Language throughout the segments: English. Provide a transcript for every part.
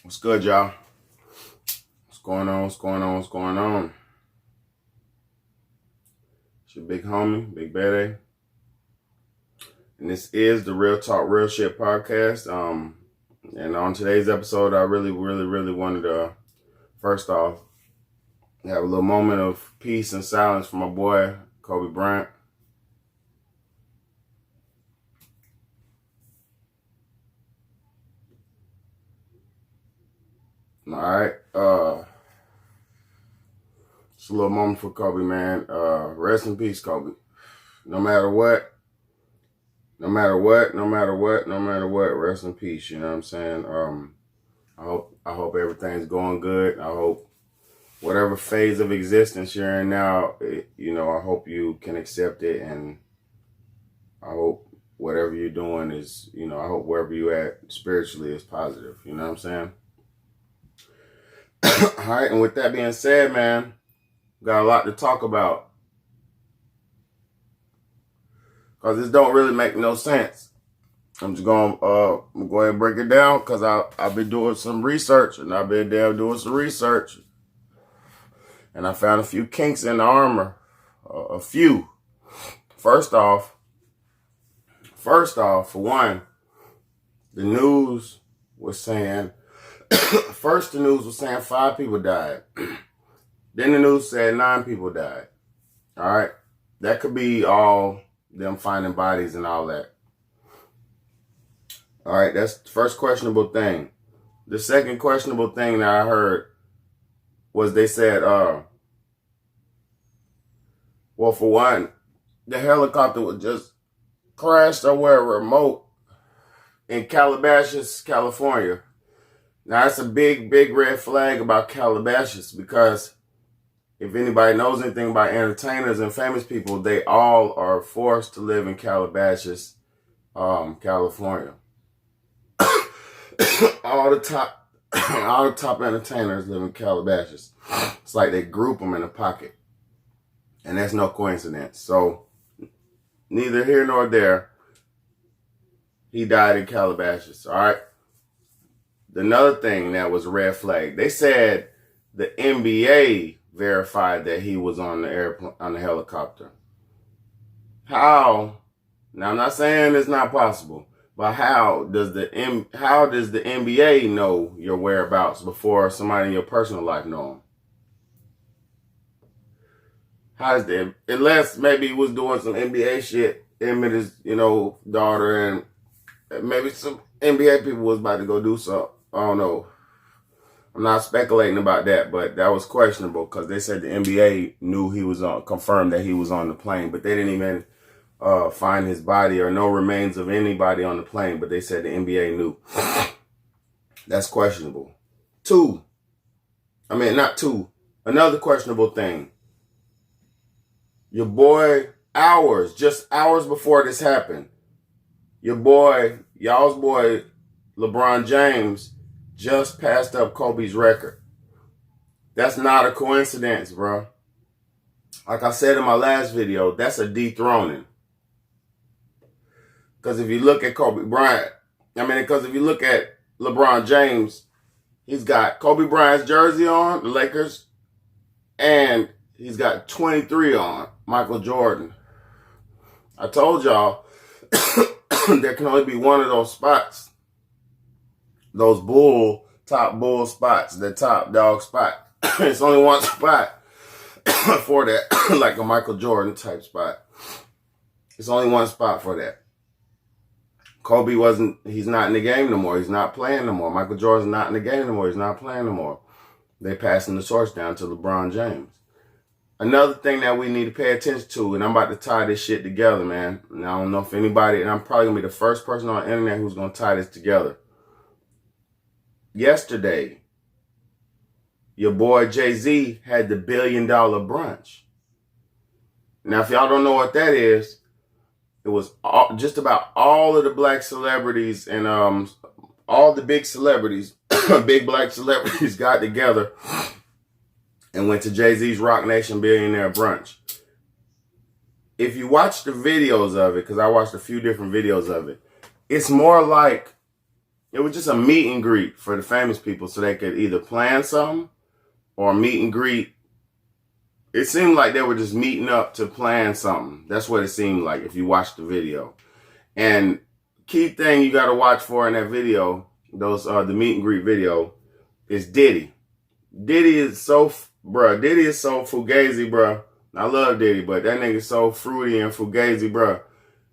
What's good, y'all? What's going on? What's going on? What's going on? It's your big homie, Big Bad A. And this is the Real Talk, Real Shit podcast. And on today's episode, I really wanted to, first off, have a little moment of peace and silence for my boy, Kobe Bryant. All right. It's a little moment for Kobe, man. Rest in peace, Kobe. No matter what, rest in peace. You know what I'm saying? I hope everything's going good. I hope whatever phase of existence you're in now, I hope you can accept it, and I hope whatever you're doing is, I hope wherever you're at spiritually is positive. You know what I'm saying? All right, and with that being said, man, got a lot to talk about. Because this don't really make no sense. I'm just going to go ahead and break it down because I've been doing some research, and I've been doing some research. And I found a few kinks in the armor. A few. First off, for one, the news was saying, first the news was saying 5 people died. Then the news said 9 people died. All right. That could be all them finding bodies and all that. All right. That's the first questionable thing. The second questionable thing that I heard was they said, well, for one, the helicopter was just crashed somewhere remote in Calabasas, California. Now, that's a big red flag about Calabasas because if anybody knows anything about entertainers and famous people, they all are forced to live in Calabasas, California. all the top entertainers live in Calabasas. It's like they group them in a pocket. And that's no coincidence. So, neither here nor there, he died in Calabasas, all right? Another thing that was a red flag, they said the NBA verified that he was on the airplane, on the helicopter. How? Now, I'm not saying it's not possible, but how does the NBA know your whereabouts before somebody in your personal life know them? How is that? Unless maybe he was doing some NBA shit, him and his, daughter, and maybe some NBA people was about to go do something. I don't know. I'm not speculating about that, but that was questionable because they said the NBA knew he was confirmed that he was on the plane, but they didn't even find his body or no remains of anybody on the plane, but they said the NBA knew. That's questionable. Another questionable thing. Your boy, just hours before this happened, y'all's boy, LeBron James, just passed up Kobe's record. That's not a coincidence, bro. Like I said in my last video, that's a dethroning. Because if you look at if you look at LeBron James, he's got Kobe Bryant's jersey on, the Lakers, and he's got 23 on, Michael Jordan. I told y'all, there can only be one of those spots. Those top bull spots, the top dog spot. It's only one spot for that, like a Michael Jordan type spot. It's only one spot for that. Kobe he's not in the game no more. He's not playing no more. Michael Jordan's not in the game no more. He's not playing no more. They passing the torch down to LeBron James. Another thing that we need to pay attention to, and I'm about to tie this shit together, man. And I don't know if anybody, and I'm probably going to be the first person on the internet who's going to tie this together. Yesterday, your boy Jay-Z had the $1 billion brunch. Now, if y'all don't know what that is, it was just about all of the black celebrities and all the big celebrities, big black celebrities got together and went to Jay-Z's Rock Nation Billionaire Brunch. If you watch the videos of it, because I watched a few different videos of it, it's more like It was just a meet and greet for the famous people so they could either plan something or meet and greet. It seemed like they were just meeting up to plan something. That's what it seemed like if you watch the video. And key thing you got to watch for in that video, the meet and greet video, is Diddy. Diddy is so fugazi, bruh. I love Diddy, but that nigga so fruity and fugazi, bruh.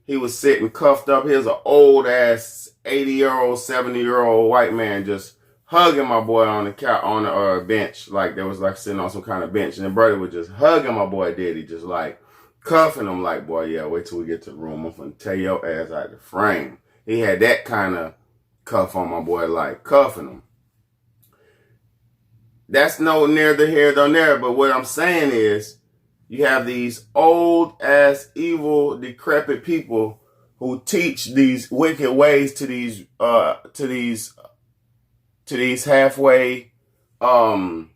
He was sitting cuffed up. Here's an old ass 80-year-old, 70-year-old white man just hugging my boy on the bench, like they was like sitting on some kind of bench, and the brother was just hugging my boy Diddy, just like cuffing him, like, boy, yeah, wait till we get to the room, I'm finna tear your ass out the frame. He had that kind of cuff on my boy, like cuffing him. That's no near the here nor there, but what I'm saying is, you have these old ass, evil, decrepit people who teach these wicked ways to these halfway, what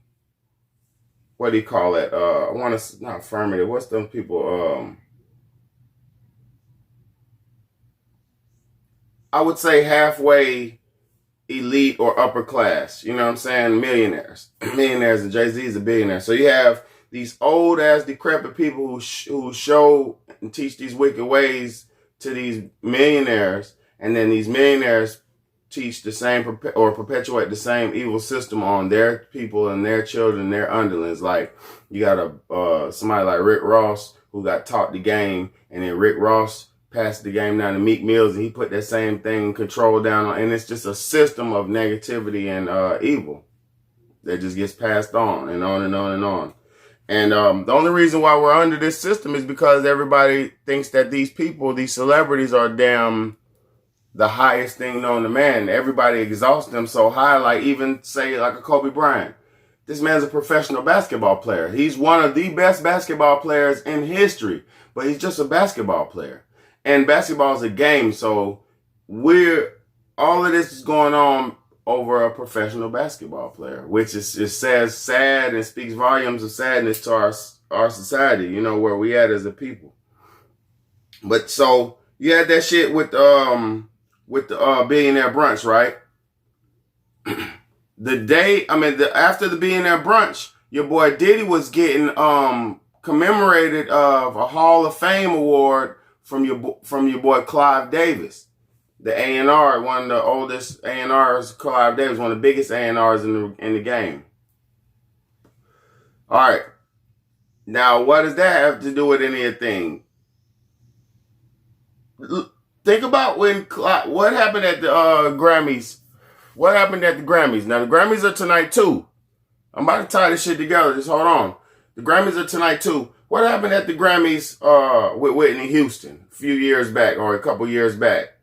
do you call it? I want to, not affirmative. What's them people? I would say halfway elite or upper class. You know what I'm saying? Millionaires, and Jay-Z's a billionaire. So you have these old ass decrepit people who show and teach these wicked ways to these millionaires, and then these millionaires teach the same or perpetuate the same evil system on their people and their children, their underlings. Like you got somebody like Rick Ross who got taught the game, and then Rick Ross passed the game down to Meek Mills, and he put that same thing control down on, and it's just a system of negativity and evil that just gets passed on and on and on and on. And the only reason why we're under this system is because everybody thinks that these people, these celebrities, are damn the highest thing known to man. Everybody exalts them so high, like even say like a Kobe Bryant. This man's a professional basketball player. He's one of the best basketball players in history, but he's just a basketball player. And basketball is a game, so all of this is going on over a professional basketball player, which is sad and speaks volumes of sadness to our society, you know, where we at as a people. But so you had that shit with the billionaire brunch, right? After the billionaire brunch, your boy Diddy was getting commemorated of a Hall of Fame award from your boy Clive Davis. The A&R, one of the oldest A&Rs, Clive Davis, one of the biggest A&Rs in the game. All right. Now, what does that have to do with anything? Think about what happened at the Grammys. What happened at the Grammys? Now, the Grammys are tonight, too. I'm about to tie this shit together. Just hold on. The Grammys are tonight, too. What happened at the Grammys with Whitney Houston a few years back or a couple years back?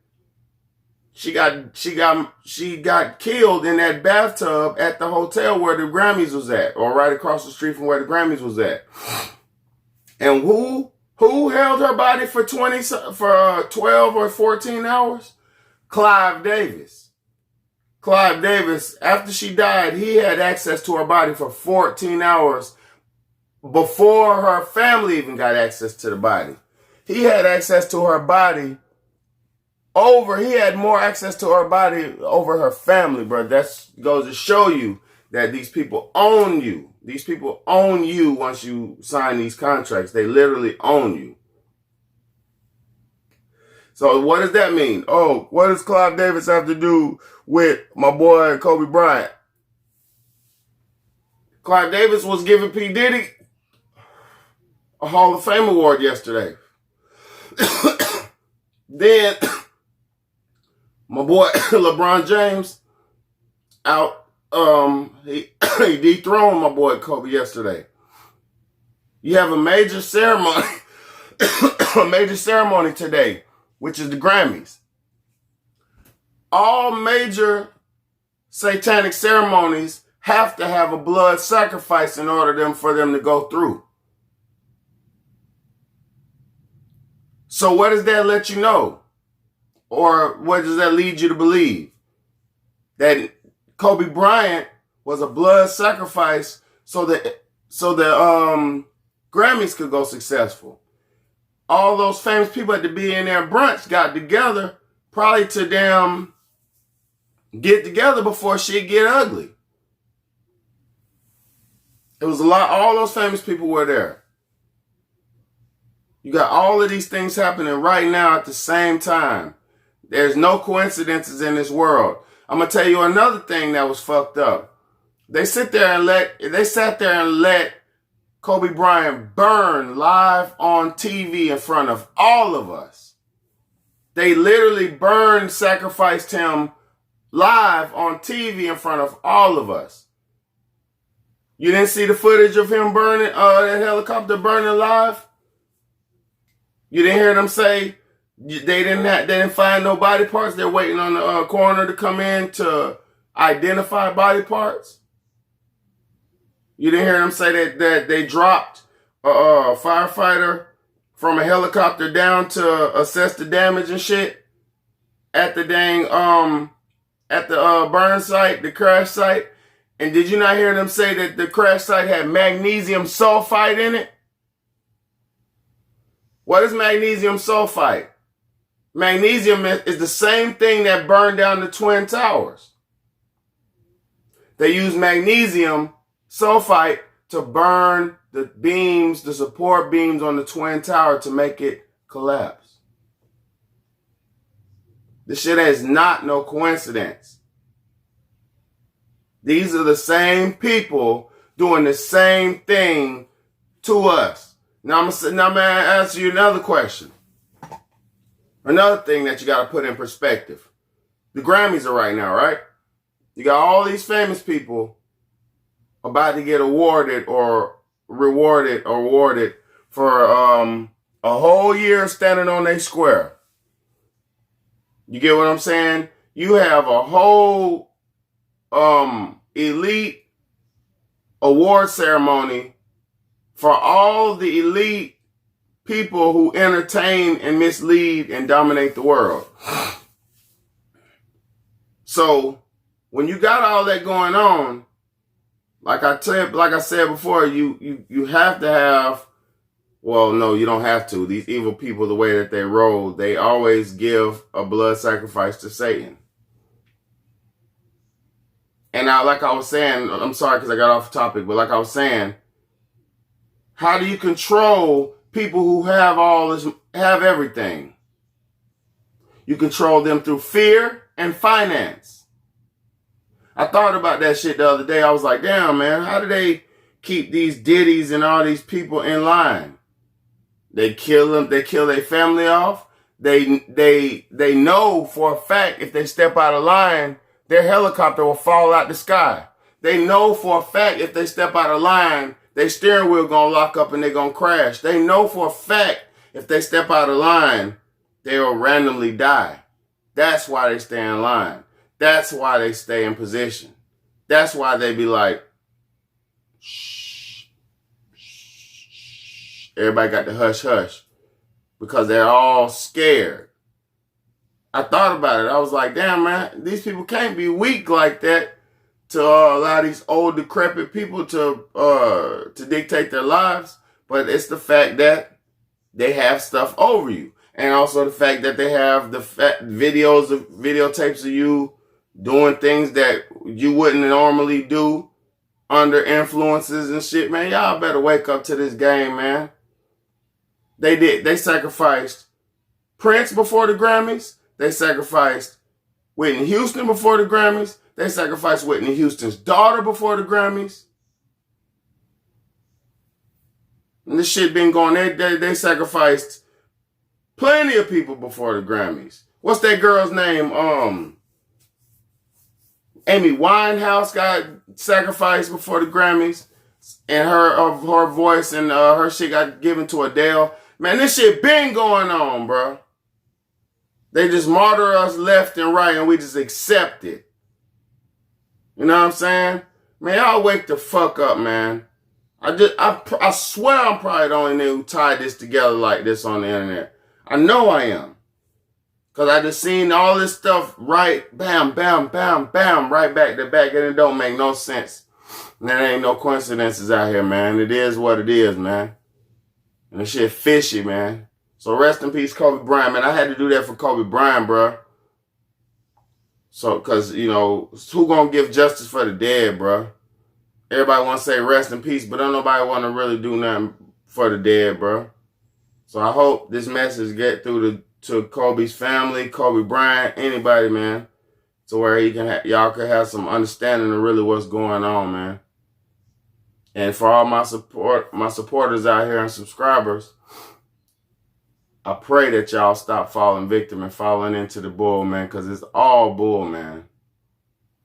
She got killed in that bathtub at the hotel where the Grammys was at, or right across the street from where the Grammys was at. And who held her body for 12 or 14 hours? Clive Davis. Clive Davis, after she died, he had access to her body for 14 hours before her family even got access to the body. He had access to her body he had more access to her body over her family, bro. That goes to show you that these people own you. These people own you once you sign these contracts. They literally own you. So what does that mean? Oh, what does Clive Davis have to do with my boy Kobe Bryant? Clive Davis was giving P. Diddy a Hall of Fame award yesterday. Then my boy LeBron James he dethroned my boy Kobe yesterday. You have a major ceremony, today, which is the Grammys. All major satanic ceremonies have to have a blood sacrifice in order for them to go through. So what does that let you know? Or what does that lead you to believe? That Kobe Bryant was a blood sacrifice so the Grammys could go successful. All those famous people at the billionaire brunch got together probably to get together before shit get ugly. It was a lot. All those famous people were there. You got all of these things happening right now at the same time. There's no coincidences in this world. I'm gonna tell you another thing that was fucked up. They sat there and let Kobe Bryant burn live on TV in front of all of us. They literally sacrificed him live on TV in front of all of us. You didn't see the footage of him burning, that helicopter burning live? You didn't hear them say they didn't find no body parts? They're waiting on the coroner to come in to identify body parts? You didn't hear them say that they dropped a firefighter from a helicopter down to assess the damage and shit at the burn site, the crash site? And did you not hear them say that the crash site had magnesium sulfite in it? What is magnesium sulfite? Magnesium is the same thing that burned down the Twin Towers. They use magnesium sulfite to burn the beams, the support beams on the Twin Tower to make it collapse. This shit is not no coincidence. These are the same people doing the same thing to us. Now I'm gonna ask you another question. Another thing that you got to put in perspective. The Grammys are right now, right? You got all these famous people about to get awarded for a whole year standing on their square. You get what I'm saying? You have a whole elite award ceremony for all the elite people who entertain and mislead and dominate the world. So when you got all that going on, like I said before, you have to have, well, no, you don't have to. These evil people, the way that they roll, they always give a blood sacrifice to Satan. And now, like I was saying, I'm sorry because I got off topic, but like I was saying, how do you control people who have everything? You control them through fear and finance. I thought about that shit the other day. I was like, damn, man, how do they keep these Diddies and all these people in line? They kill them. They kill their family off. They know for a fact if they step out of line, their helicopter will fall out the sky. They know for a fact if they step out of line, their steering wheel gonna lock up and they're gonna crash. They know for a fact if they step out of line, they'll randomly die. That's why they stay in line. That's why they stay in position. That's why they be like, shh, shh. Everybody got the hush hush because they're all scared. I thought about it. I was like, damn, man, these people can't be weak like that to allow these old, decrepit people to dictate their lives. But it's the fact that they have stuff over you. And also the fact that they have the videotapes of you doing things that you wouldn't normally do under influences and shit. Man, y'all better wake up to this game, man. They sacrificed Prince before the Grammys. They sacrificed Whitney Houston before the Grammys. They sacrificed Whitney Houston's daughter before the Grammys. And this shit been going, they sacrificed plenty of people before the Grammys. What's that girl's name? Amy Winehouse got sacrificed before the Grammys. And her voice and her shit got given to Adele. Man, this shit been going on, bro. They just martyr us left and right and we just accept it. You know what I'm saying? Man, y'all wake the fuck up, man. I swear I'm probably the only nigga who tied this together like this on the internet. I know I am. Because I just seen all this stuff right, bam, bam, bam, bam, right back to back. And it don't make no sense. And there ain't no coincidences out here, man. It is what it is, man. And this shit fishy, man. So rest in peace, Kobe Bryant, man. I had to do that for Kobe Bryant, bro. So, because, you know, who gonna give justice for the dead, bro? Everybody want to say rest in peace, but don't nobody want to really do nothing for the dead, bro. So I hope this message get through to Kobe's family, Kobe Bryant, anybody, man, to where y'all can have some understanding of really what's going on, man. And for all my supporters out here and subscribers, I pray that y'all stop falling victim and falling into the bull, man, because it's all bull, man.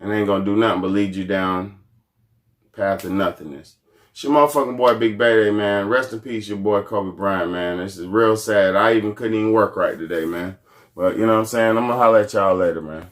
And ain't gonna do nothing but lead you down path of nothingness. It's your motherfucking boy, Big Bayday, man. Rest in peace, your boy, Kobe Bryant, man. This is real sad. I couldn't even work right today, man. But, you know what I'm saying? I'm gonna holler at y'all later, man.